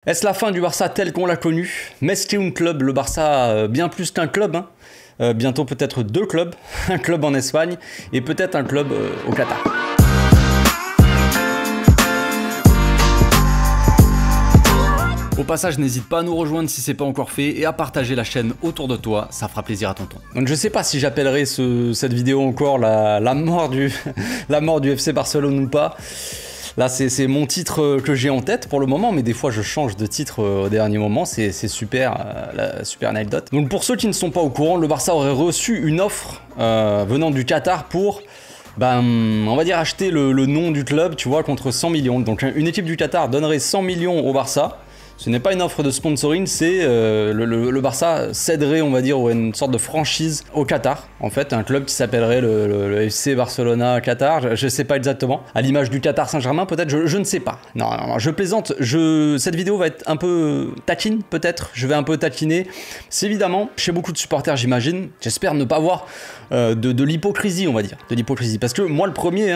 Est-ce la fin du Barça tel qu'on l'a connu? Més que un club, le Barça bien plus qu'un club, hein. Bientôt peut-être deux clubs, un club en Espagne et peut-être un club au Qatar. Au passage, n'hésite pas à nous rejoindre si c'est pas encore fait et à partager la chaîne autour de toi, ça fera plaisir à tonton. Donc je sais pas si j'appellerai cette vidéo encore la mort du FC Barcelone ou pas. Là, c'est mon titre que j'ai en tête pour le moment, mais des fois, je change de titre au dernier moment. C'est super, super anecdote. Donc, pour ceux qui ne sont pas au courant, le Barça aurait reçu une offre venant du Qatar pour, on va dire, acheter le nom du club, tu vois, contre 100 millions. Donc, une équipe du Qatar donnerait 100 millions au Barça. Ce n'est pas une offre de sponsoring, c'est le Barça céderait, on va dire, une sorte de franchise au Qatar. En fait, un club qui s'appellerait le FC Barcelona Qatar, je ne sais pas exactement. À l'image du Qatar Saint-Germain, peut-être, je ne sais pas. Non, je plaisante. Cette vidéo va être un peu taquine, peut-être. Je vais un peu taquiner. C'est évidemment, chez beaucoup de supporters, j'imagine, j'espère ne pas avoir de l'hypocrisie, on va dire. De l'hypocrisie. Parce que moi, le premier,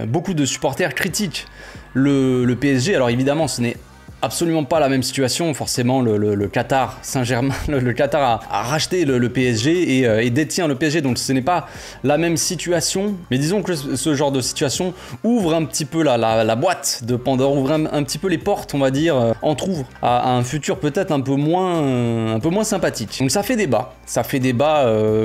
beaucoup de supporters critiquent le PSG. Alors évidemment, ce n'est absolument pas la même situation, forcément le Qatar Saint-Germain, le Qatar a racheté le PSG et détient le PSG, donc ce n'est pas la même situation, mais disons que ce genre de situation ouvre un petit peu la boîte de Pandore, ouvre un petit peu les portes, on va dire, entrouvre à un futur peut-être un peu moins sympathique. Donc ça fait débat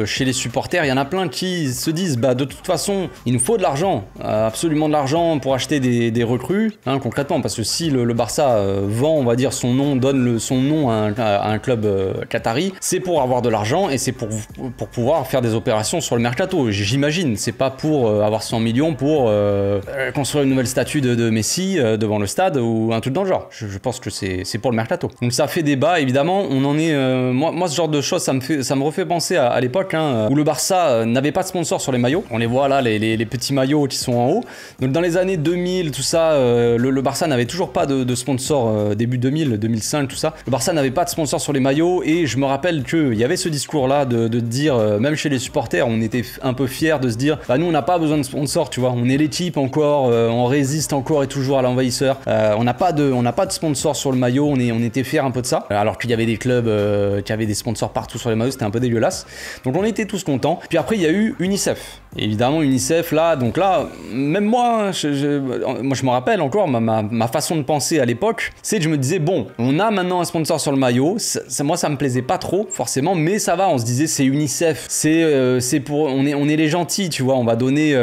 chez les supporters, il y en a plein qui se disent de toute façon il nous faut de l'argent, absolument de l'argent pour acheter des recrues, concrètement, parce que si le Barça vend, on va dire, son nom, donne son nom à un club qatari, c'est pour avoir de l'argent et c'est pour pouvoir faire des opérations sur le mercato, j'imagine. C'est pas pour avoir 100 millions pour construire une nouvelle statue de Messi devant le stade ou un truc dans le genre. Je pense que c'est pour le mercato. Donc ça fait débat, évidemment. On en est... moi, ce genre de choses, ça me refait penser à l'époque où le Barça n'avait pas de sponsor sur les maillots. On les voit là, les petits maillots qui sont en haut. Donc dans les années 2000, tout ça, le Barça n'avait toujours pas de sponsor début 2000, 2005, tout ça. Le Barça n'avait pas de sponsor sur les maillots et je me rappelle qu'il y avait ce discours-là de dire, même chez les supporters, on était un peu fiers de se dire, nous on n'a pas besoin de sponsor, tu vois, on est l'équipe encore, on résiste encore et toujours à l'envahisseur, on n'a pas de sponsor sur le maillot, on était fiers un peu de ça, alors qu'il y avait des clubs qui avaient des sponsors partout sur les maillots, c'était un peu dégueulasse. Donc on était tous contents. Puis après il y a eu UNICEF. Et évidemment UNICEF là, donc là, même moi, je me rappelle encore ma façon de penser à l'époque, c'est que je me disais, bon, on a maintenant un sponsor sur le maillot, moi ça me plaisait pas trop forcément, mais ça va, on se disait c'est UNICEF, c'est pour, on est les gentils, tu vois, on va donner,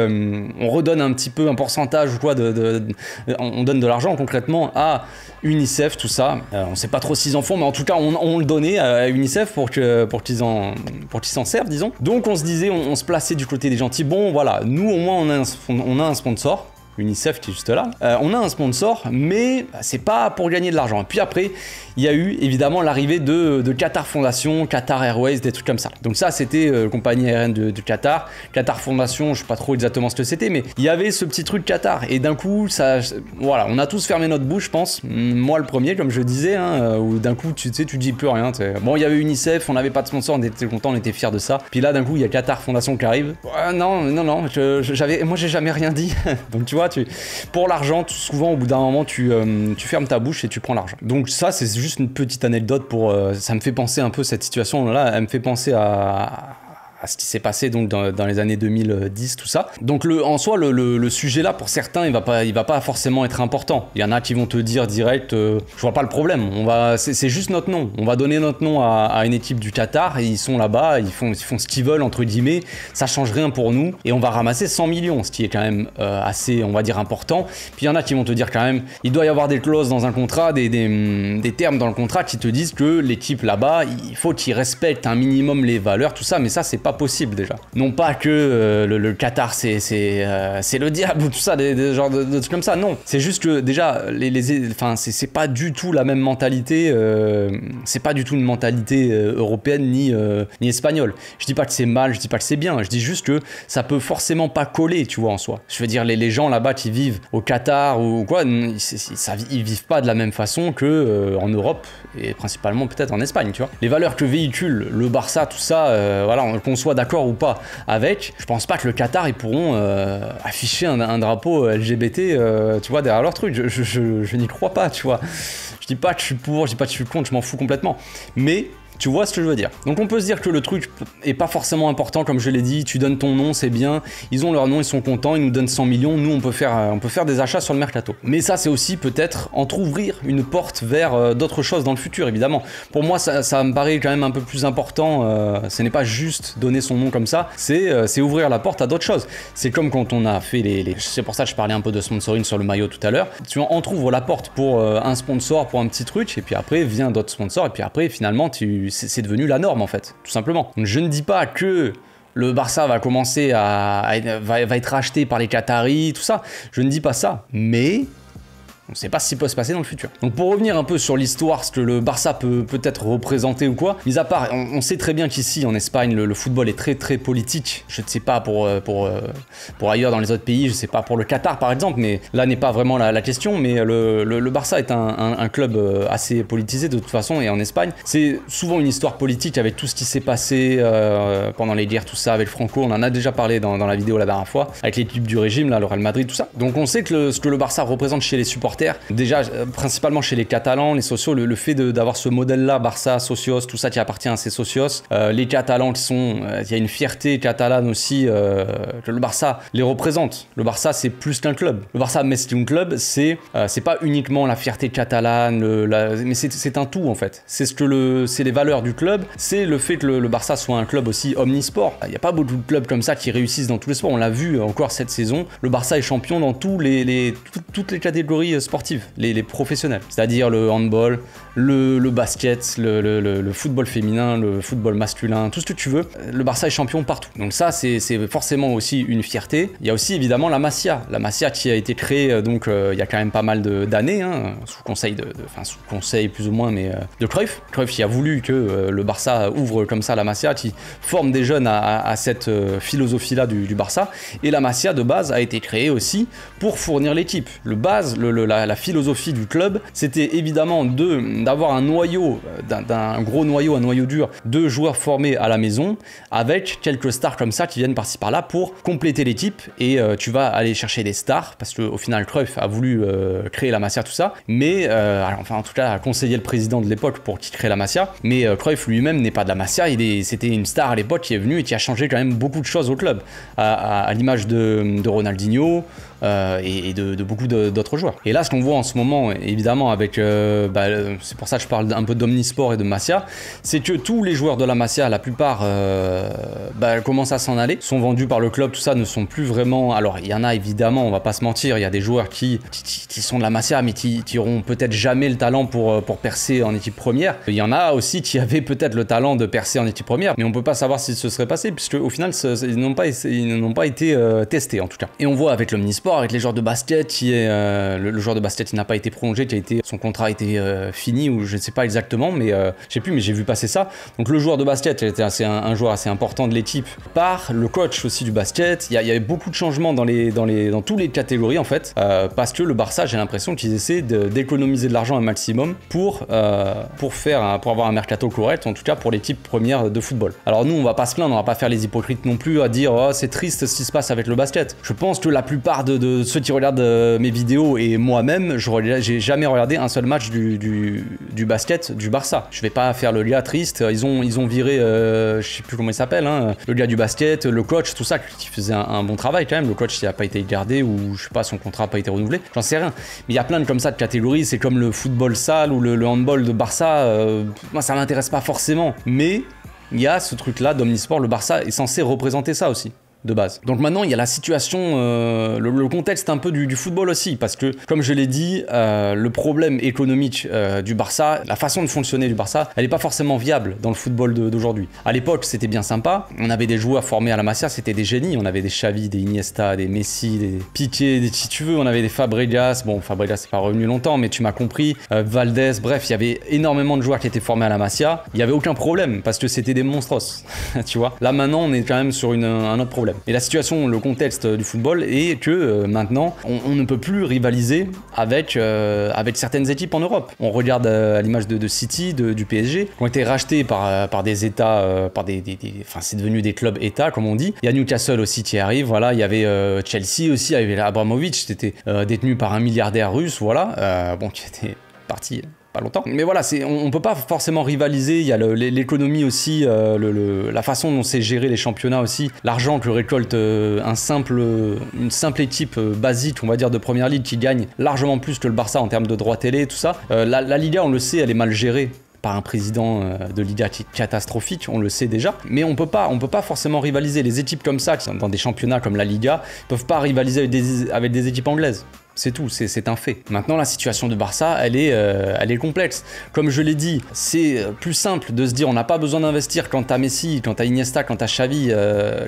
on redonne un petit peu un pourcentage ou quoi, on donne de l'argent concrètement à UNICEF, tout ça, on sait pas trop s'ils en font, mais en tout cas on le donnait à UNICEF pour qu'ils s'en servent, disons. Donc on se disait, on se plaçait du côté des gentils, bon voilà, nous au moins on a un sponsor, UNICEF qui est juste là, on a un sponsor, mais c'est pas pour gagner de l'argent. Et puis après, il y a eu évidemment l'arrivée de Qatar Fondation, Qatar Airways, des trucs comme ça. Donc ça, c'était compagnie aérienne du Qatar. Qatar Fondation, je sais pas trop exactement ce que c'était, mais il y avait ce petit truc Qatar. Et d'un coup, voilà, on a tous fermé notre bouche, je pense. Moi, le premier, comme je disais, où d'un coup, tu dis plus rien. Bon, il y avait UNICEF, on n'avait pas de sponsor, on était contents, on était fiers de ça. Puis là, d'un coup, il y a Qatar Fondation qui arrive. Non, moi, j'ai jamais rien dit. Donc tu vois, pour l'argent, souvent, au bout d'un moment, tu fermes ta bouche et tu prends l'argent. Donc ça, c'est juste une petite anecdote pour... ça me fait penser un peu, cette situation-là, elle me fait penser à ce qui s'est passé donc dans les années 2010, tout ça. Donc en soi, le sujet là, pour certains, il va pas forcément être important. Il y en a qui vont te dire direct, je vois pas le problème, c'est juste notre nom. On va donner notre nom à une équipe du Qatar, et ils sont là-bas, ils font ce qu'ils veulent, entre guillemets, ça change rien pour nous, et on va ramasser 100 millions, ce qui est quand même assez, on va dire, important. Puis il y en a qui vont te dire quand même, il doit y avoir des clauses dans un contrat, des termes dans le contrat qui te disent que l'équipe là-bas, il faut qu'ils respectent un minimum les valeurs, tout ça, mais ça, c'est pas possible déjà. Non pas que le Qatar c'est le diable ou tout ça, des genres de trucs comme ça, non. C'est juste que déjà, c'est pas du tout la même mentalité, c'est pas du tout une mentalité européenne ni espagnole. Je dis pas que c'est mal, je dis pas que c'est bien, je dis juste que ça peut forcément pas coller, tu vois, en soi. Je veux dire, les gens là-bas qui vivent au Qatar ou quoi, ils vivent pas de la même façon que en Europe et principalement peut-être en Espagne, tu vois. Les valeurs que véhicule le Barça, tout ça, voilà, on soit d'accord ou pas avec, je pense pas que le Qatar ils pourront afficher un drapeau LGBT tu vois derrière leur truc. Je n'y crois pas, tu vois. Je dis pas que je suis pour, je dis pas que je suis contre, je m'en fous complètement. Mais tu vois ce que je veux dire. Donc on peut se dire que le truc est pas forcément important, comme je l'ai dit, tu donnes ton nom, c'est bien, ils ont leur nom, ils sont contents, ils nous donnent 100 millions, nous on peut faire des achats sur le mercato. Mais ça c'est aussi peut-être entrouvrir une porte vers d'autres choses dans le futur, évidemment. Pour moi ça me paraît quand même un peu plus important, ce n'est pas juste donner son nom comme ça, c'est ouvrir la porte à d'autres choses. C'est comme quand on a fait c'est pour ça que je parlais un peu de sponsoring sur le maillot tout à l'heure, tu entrouvres la porte pour un sponsor, pour un petit truc, et puis après vient d'autres sponsors, et puis après finalement c'est devenu la norme en fait, tout simplement. Donc, je ne dis pas que le Barça va commencer va être racheté par les Qataris, tout ça. Je ne dis pas ça, mais on ne sait pas ce qui peut se passer dans le futur. Donc pour revenir un peu sur l'histoire, ce que le Barça peut peut-être représenter ou quoi, mis à part, on sait très bien qu'ici en Espagne, le football est très très politique. Je ne sais pas pour ailleurs dans les autres pays, je ne sais pas pour le Qatar par exemple, mais là n'est pas vraiment la question. Mais le Barça est un club assez politisé de toute façon, et en Espagne, c'est souvent une histoire politique avec tout ce qui s'est passé pendant les guerres, tout ça, avec Franco, on en a déjà parlé dans la vidéo la dernière fois, avec l'équipe du régime, là, le Real Madrid, tout ça. Donc on sait que ce que le Barça représente chez les supporters, déjà principalement chez les Catalans, les socios, le fait d'avoir ce modèle-là, Barça, socios, tout ça qui appartient à ces socios, les Catalans qui sont, il y a une fierté catalane aussi, que le Barça les représente. Le Barça c'est plus qu'un club. Le Barça Mesting Club, c'est pas uniquement la fierté catalane, mais c'est un tout en fait. C'est les valeurs du club, c'est le fait que le Barça soit un club aussi omnisport. Il n'y a pas beaucoup de clubs comme ça qui réussissent dans tous les sports. On l'a vu encore cette saison. Le Barça est champion dans toutes les catégories sportives, les professionnels, c'est-à-dire le handball, le basket, le football féminin, le football masculin, tout ce que tu veux. Le Barça est champion partout. Donc ça, c'est forcément aussi une fierté. Il y a aussi évidemment la Masia qui a été créée donc il y a quand même pas mal d'années, hein, sous conseil plus ou moins, mais de Cruyff. Cruyff qui a voulu que le Barça ouvre comme ça la Masia, qui forme des jeunes à cette philosophie-là du Barça. Et la Masia de base a été créée aussi pour fournir l'équipe. La philosophie du club, c'était évidemment d'avoir un noyau, un gros noyau, un noyau dur de joueurs formés à la maison, avec quelques stars comme ça qui viennent par-ci par-là pour compléter l'équipe. Et tu vas aller chercher des stars, parce qu'au final Cruyff a voulu créer la Masia, tout ça, mais en tout cas a conseillé le président de l'époque pour qu'il crée la Masia, mais Cruyff lui-même n'est pas de la Masia, c'était une star à l'époque qui est venue et qui a changé quand même beaucoup de choses au club, à l'image de Ronaldinho, et de beaucoup d'autres joueurs. Et là, ce qu'on voit en ce moment, évidemment, avec c'est pour ça que je parle un peu d'omnisport et de Masia, c'est que tous les joueurs de la Masia, la plupart commencent à s'en aller, sont vendus par le club, tout ça, ne sont plus vraiment... Alors, il y en a évidemment, on va pas se mentir, il y a des joueurs qui sont de la Masia, mais qui auront peut-être jamais le talent pour percer en équipe première. Il y en a aussi qui avaient peut-être le talent de percer en équipe première, mais on peut pas savoir si ce serait passé, puisque au final, ils n'ont pas été testés, en tout cas. Et on voit avec l'omnisport, avec les joueurs de basket, qui est le joueur de basket qui n'a pas été prolongé, son contrat a été fini, ou je ne sais pas exactement, mais je sais plus, mais j'ai vu passer ça. Donc le joueur de basket était un joueur assez important de l'équipe, par le coach aussi du basket. Il y avait beaucoup de changements dans toutes les catégories en fait, parce que le Barça, j'ai l'impression qu'ils essaient d'économiser de l'argent un maximum pour avoir un mercato correct, en tout cas pour l'équipe première de football. Alors nous, on va pas se plaindre, on va pas faire les hypocrites non plus à dire oh, c'est triste ce qui se passe avec le basket. Je pense que la plupart de ceux qui regardent mes vidéos et moi-même, j'ai jamais regardé un seul match du basket du Barça. Je vais pas faire le gars triste. Ils ont viré, je sais plus comment il s'appelle, hein, le gars du basket, le coach, tout ça, qui faisait un bon travail quand même. Le coach qui a pas été gardé, ou je sais pas, son contrat a pas été renouvelé, j'en sais rien. Mais il y a plein comme ça de catégories. C'est comme le football sale ou le handball de Barça. Moi, ça m'intéresse pas forcément. Mais il y a ce truc-là d'omnisport. Le Barça est censé représenter ça aussi, de base. Donc maintenant, il y a la situation, le contexte un peu du football aussi, parce que, comme je l'ai dit, le problème économique du Barça, la façon de fonctionner du Barça, elle n'est pas forcément viable dans le football d'aujourd'hui. À l'époque, c'était bien sympa, on avait des joueurs formés à la Masia, c'était des génies, on avait des Xavi, des Iniesta, des Messi, des Piqué, si tu veux, on avait des Fabregas, bon, Fabregas c'est pas revenu longtemps, mais tu m'as compris, Valdés, bref, il y avait énormément de joueurs qui étaient formés à la Masia, il n'y avait aucun problème, parce que c'était des monstros, tu vois. Là maintenant, on est quand même sur un autre problème. problème. Et la situation, le contexte du football est que maintenant, on ne peut plus rivaliser avec certaines équipes en Europe. On regarde à l'image de City, du PSG, qui ont été rachetés par des États, enfin c'est devenu des clubs États comme on dit. Il y a Newcastle aussi qui arrive, voilà. Il y avait Chelsea aussi, il y avait Abramovich, qui était détenu par un milliardaire russe, voilà, bon, qui était parti pas longtemps. Mais voilà, on peut pas forcément rivaliser, il y a l'économie aussi, la façon dont c'est géré les championnats aussi, l'argent que récolte une simple équipe basique, on va dire, de première ligue qui gagne largement plus que le Barça en termes de droits télé, tout ça. La Liga, on le sait, elle est mal gérée par un président de Liga qui est catastrophique, on le sait déjà, mais on peut pas forcément rivaliser. Les équipes comme ça, qui sont dans des championnats comme la Liga, peuvent pas rivaliser avec des équipes anglaises. C'est tout, c'est un fait. Maintenant, la situation de Barça, elle est complexe. Comme je l'ai dit, c'est plus simple de se dire on n'a pas besoin d'investir quand t'as Messi, quand t'as Iniesta, quand t'as Xavi,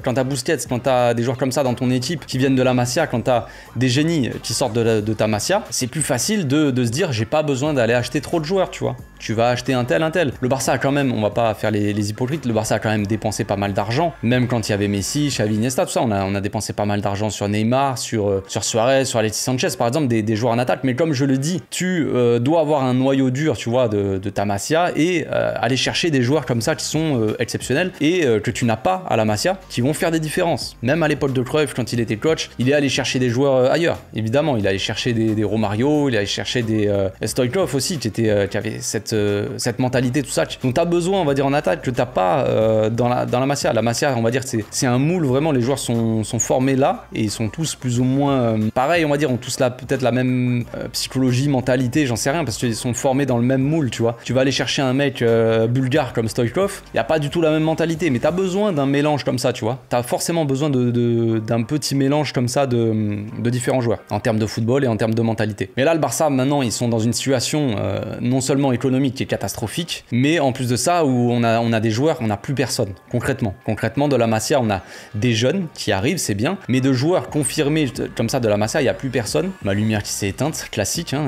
quand t'as Busquets, quand t'as des joueurs comme ça dans ton équipe qui viennent de la Masia, quand t'as des génies qui sortent de ta Masia. C'est plus facile de se dire j'ai pas besoin d'aller acheter trop de joueurs, tu vois. Tu vas acheter un tel. Le Barça a quand même, on va pas faire les hypocrites, le Barça a quand même dépensé pas mal d'argent, même quand il y avait Messi, Xavi, Iniesta, tout ça, on a dépensé pas mal d'argent sur Neymar, sur Suarez, sur Alexis Sanchez, par exemple, des joueurs en attaque. Mais comme je le dis, tu dois avoir un noyau dur, tu vois, de ta Masia et aller chercher des joueurs comme ça qui sont exceptionnels et que tu n'as pas à la Masia, qui vont faire des différences. Même à l'époque de Cruyff, quand il était coach, il est allé chercher des joueurs ailleurs, évidemment. Il est allé chercher des Romario, il est allé chercher des Stoichkov aussi, qui avait cette mentalité, tout ça. Donc tu as besoin, on va dire, en attaque que tu n'as pas dans la Masia. La Masia, on va dire, c'est un moule, vraiment, les joueurs sont formés là et ils sont tous plus ou moins pareil, on va dire, ont tous peut-être la même psychologie, mentalité, j'en sais rien, parce qu'ils sont formés dans le même moule, tu vois. Tu vas aller chercher un mec bulgare comme Stoichkov, il n'y a pas du tout la même mentalité, mais tu as besoin d'un mélange comme ça, tu vois. Tu as forcément besoin d'un petit mélange comme ça de différents joueurs, en termes de football et en termes de mentalité. Mais là, le Barça, maintenant, ils sont dans une situation non seulement économique qui est catastrophique, mais en plus de ça, où on a des joueurs, on n'a plus personne, concrètement. Concrètement, de la Masia, on a des jeunes qui arrivent, c'est bien, mais de joueurs confirmés comme ça de la Masia, il n'y a plus personne. Ma lumière qui s'est éteinte, classique, hein.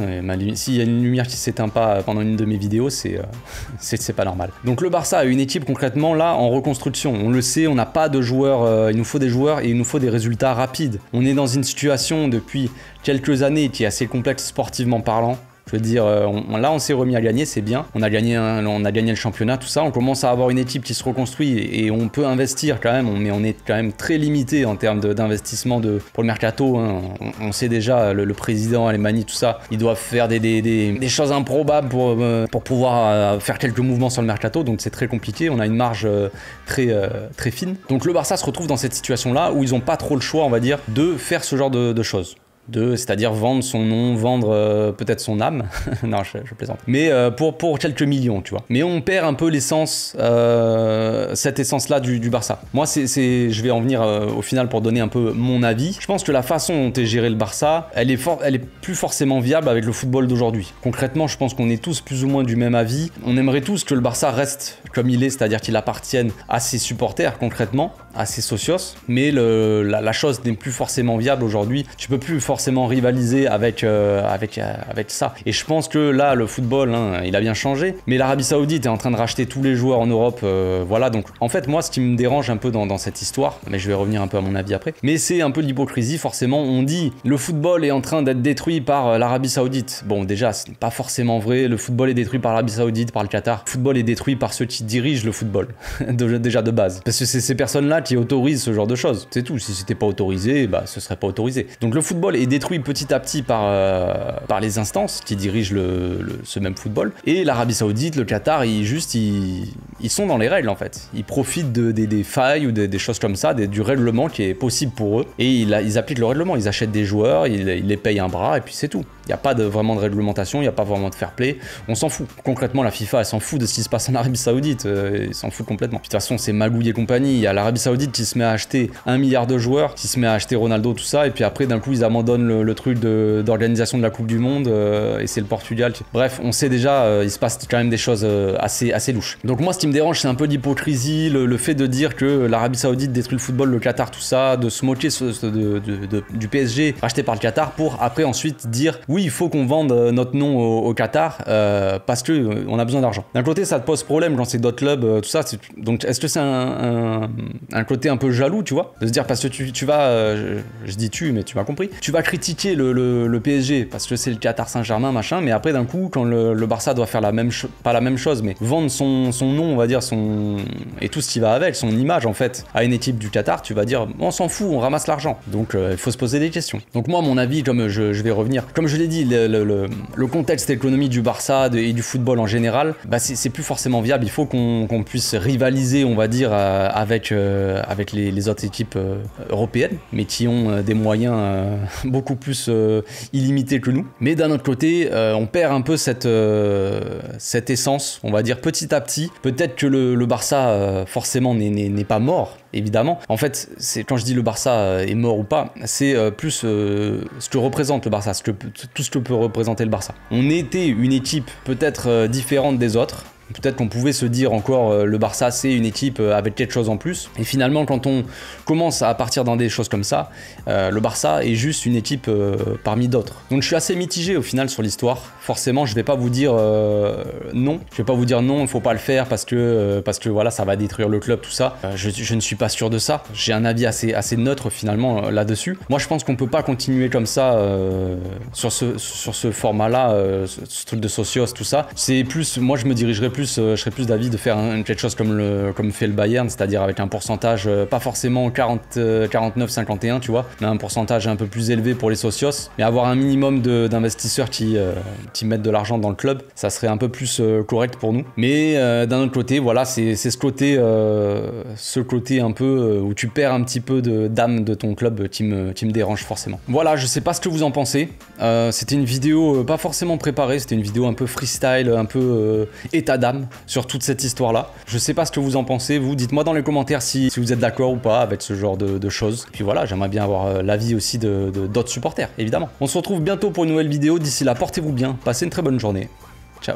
S'il y a une lumière qui s'éteint pas pendant une de mes vidéos, c'est pas normal. Donc le Barça a une équipe concrètement là en reconstruction. On le sait, on n'a pas de joueurs, il nous faut des joueurs et il nous faut des résultats rapides. On est dans une situation depuis quelques années qui est assez complexe sportivement parlant. Je veux dire, là on s'est remis à gagner, c'est bien. On a gagné le championnat, tout ça. On commence à avoir une équipe qui se reconstruit et on peut investir quand même, mais on est quand même très limité en termes d'investissement pour le mercato. Hein. On sait déjà, le président, Alemani, tout ça, ils doivent faire des choses improbables pour pouvoir faire quelques mouvements sur le mercato. Donc c'est très compliqué. On a une marge très fine. Donc le Barça se retrouve dans cette situation-là où ils n'ont pas trop le choix, on va dire, de faire ce genre de choses. C'est-à-dire vendre son nom, vendre peut-être son âme. Non, je plaisante. Mais pour quelques millions, tu vois. Mais on perd un peu l'essence, cette essence-là du Barça. Moi, je vais en venir au final pour donner un peu mon avis. Je pense que la façon dont est géré le Barça, elle est plus forcément viable avec le football d'aujourd'hui. Concrètement, je pense qu'on est tous plus ou moins du même avis. On aimerait tous que le Barça reste comme il est, c'est-à-dire qu'il appartienne à ses supporters, concrètement, à ses socios. Mais la chose n'est plus forcément viable aujourd'hui. Tu peux plus forcément rivaliser avec ça. Et je pense que là, le football, hein, il a bien changé. Mais l'Arabie Saoudite est en train de racheter tous les joueurs en Europe. Voilà, donc en fait, moi, ce qui me dérange un peu dans cette histoire, mais je vais revenir un peu à mon avis après, mais c'est un peu de l'hypocrisie, forcément. On dit le football est en train d'être détruit par l'Arabie Saoudite. Bon, déjà, ce n'est pas forcément vrai. Le football est détruit par l'Arabie Saoudite, par le Qatar. Le football est détruit par ceux qui dirigent le football, déjà de base. Parce que c'est ces personnes-là qui autorisent ce genre de choses. C'est tout. Si c'était pas autorisé, bah, ce serait pas autorisé. Donc le football est détruit petit à petit par les instances qui dirigent ce même football. Et l'Arabie Saoudite, le Qatar, ils sont dans les règles en fait. Ils profitent des failles ou des choses comme ça, du règlement qui est possible pour eux. Et ils appliquent le règlement. Ils achètent des joueurs, ils les payent un bras et puis c'est tout. Il n'y a pas vraiment de réglementation, il n'y a pas vraiment de fair play. On s'en fout. Concrètement, la FIFA, elle s'en fout de ce qui se passe en Arabie Saoudite. Ils s'en foutent complètement. Puis, de toute façon, c'est magouille et compagnie. Il y a l'Arabie Saoudite qui se met à acheter 1 milliard de joueurs, qui se met à acheter Ronaldo, tout ça. Et puis après, d'un coup, ils abandonnent le truc d'organisation de la Coupe du Monde. Et c'est le Portugal. Bref, on sait déjà, il se passe quand même des choses assez louches. Donc moi, ce qui me dérange, c'est un peu l'hypocrisie, le fait de dire que l'Arabie Saoudite détruit le football, le Qatar, tout ça, de se moquer du PSG racheté par le Qatar pour après ensuite dire oui, il faut qu'on vende notre nom au Qatar parce que on a besoin d'argent. D'un côté, ça te pose problème quand c'est d'autres clubs, tout ça. Donc, est-ce que c'est un côté un peu jaloux, tu vois, de se dire parce que tu vas, je dis tu, mais tu m'as compris, tu vas critiquer le PSG parce que c'est le Qatar Saint-Germain, machin, mais après d'un coup, quand le Barça doit faire pas la même chose, mais vendre son nom, on va dire, et tout ce qui va avec, son image en fait, à une équipe du Qatar, tu vas dire, on s'en fout, on ramasse l'argent. Donc il faut se poser des questions. Donc moi, mon avis, comme je vais revenir, comme je l'ai dit, le contexte économique du Barça et du football en général, bah c'est plus forcément viable. Il faut qu'on puisse rivaliser, on va dire, avec les autres équipes européennes, mais qui ont des moyens beaucoup plus illimités que nous. Mais d'un autre côté, on perd un peu cette essence, on va dire, petit à petit. Peut-être que le Barça, forcément, n'est pas mort, évidemment. En fait, quand je dis le Barça est mort ou pas, c'est plus ce que représente le Barça, tout ce que peut représenter le Barça. On était une équipe peut-être différente des autres. Peut-être qu'on pouvait se dire encore le Barça c'est une équipe avec quelque chose en plus. Et finalement quand on commence à partir dans des choses comme ça, le Barça est juste une équipe parmi d'autres. Donc je suis assez mitigé au final sur l'histoire. Forcément je vais pas vous dire non. Je vais pas vous dire non, il faut pas le faire parce que voilà ça va détruire le club, tout ça. Je ne suis pas sûr de ça. J'ai un avis assez neutre finalement là-dessus. Moi je pense qu'on peut pas continuer comme ça sur ce format-là, ce truc de socios, tout ça. C'est plus, moi je me dirigerais plus, je serais plus d'avis de faire quelque chose comme fait le Bayern, c'est-à-dire avec un pourcentage, pas forcément 49-51, tu vois, mais un pourcentage un peu plus élevé pour les socios, mais avoir un minimum d'investisseurs qui mettent de l'argent dans le club, ça serait un peu plus correct pour nous. Mais d'un autre côté, voilà, c'est ce côté un peu où tu perds un petit peu d'âme de ton club qui me dérange forcément. Voilà, je sais pas ce que vous en pensez. C'était une vidéo pas forcément préparée, c'était une vidéo un peu freestyle, un peu état d'âme sur toute cette histoire-là. Je sais pas ce que vous en pensez, vous, dites-moi dans les commentaires si vous êtes d'accord ou pas avec ce genre de choses. Puis voilà, j'aimerais bien avoir l'avis aussi d'autres supporters, évidemment. On se retrouve bientôt pour une nouvelle vidéo, d'ici là, portez-vous bien, passez une très bonne journée. Ciao.